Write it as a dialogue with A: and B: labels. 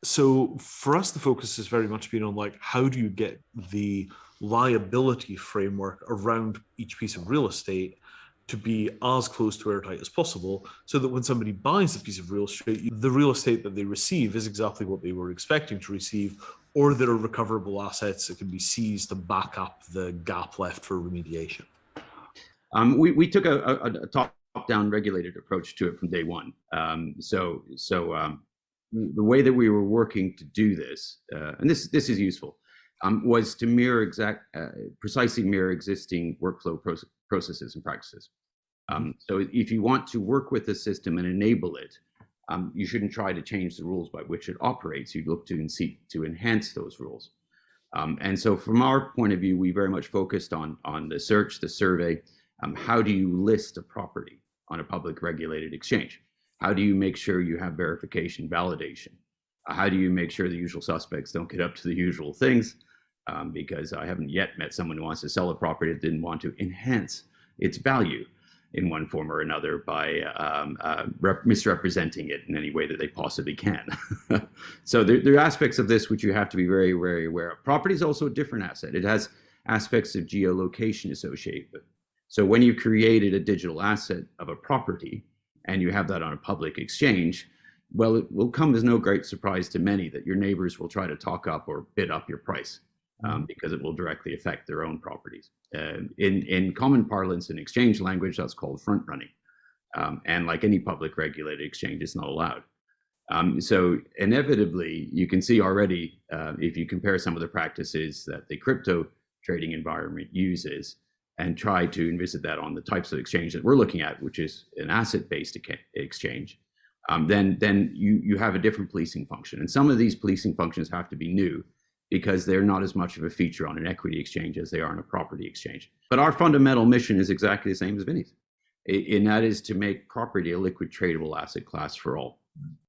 A: So for us, the focus has very much been on like how do you get the liability framework around each piece of real estate to be as close to airtight as possible, so that when somebody buys a piece of real estate, the real estate that they receive is exactly what they were expecting to receive, or there are recoverable assets that can be seized to back up the gap left for remediation.
B: We took a top-down regulated approach to it from day one. The way that we were working to do this, and this is useful, was to precisely mirror existing workflow processes and practices. So if you want to work with the system and enable it, you shouldn't try to change the rules by which it operates. You look to and seek to enhance those rules. And so from our point of view, we very much focused on the search, the survey. How do you list a property on a public regulated exchange? How do you make sure you have verification, validation? How do you make sure the usual suspects don't get up to the usual things? Because I haven't yet met someone who wants to sell a property that didn't want to enhance its value in one form or another by misrepresenting it in any way that they possibly can. So there are aspects of this which you have to be very, very aware of. Property is also a different asset. It has aspects of geolocation associated with it. So when you created a digital asset of a property and you have that on a public exchange, well, it will come as no great surprise to many that your neighbors will try to talk up or bid up your price. Because it will directly affect their own properties. In common parlance in exchange language, that's called front running. And like any public regulated exchange, it's not allowed. So inevitably, you can see already, if you compare some of the practices that the crypto trading environment uses and try to envisage that on the types of exchange that we're looking at, which is an asset-based exchange, then you have a different policing function. And some of these policing functions have to be new, because they're not as much of a feature on an equity exchange as they are on a property exchange. But our fundamental mission is exactly the same as Vinny's, and that is to make property a liquid tradable asset class for all.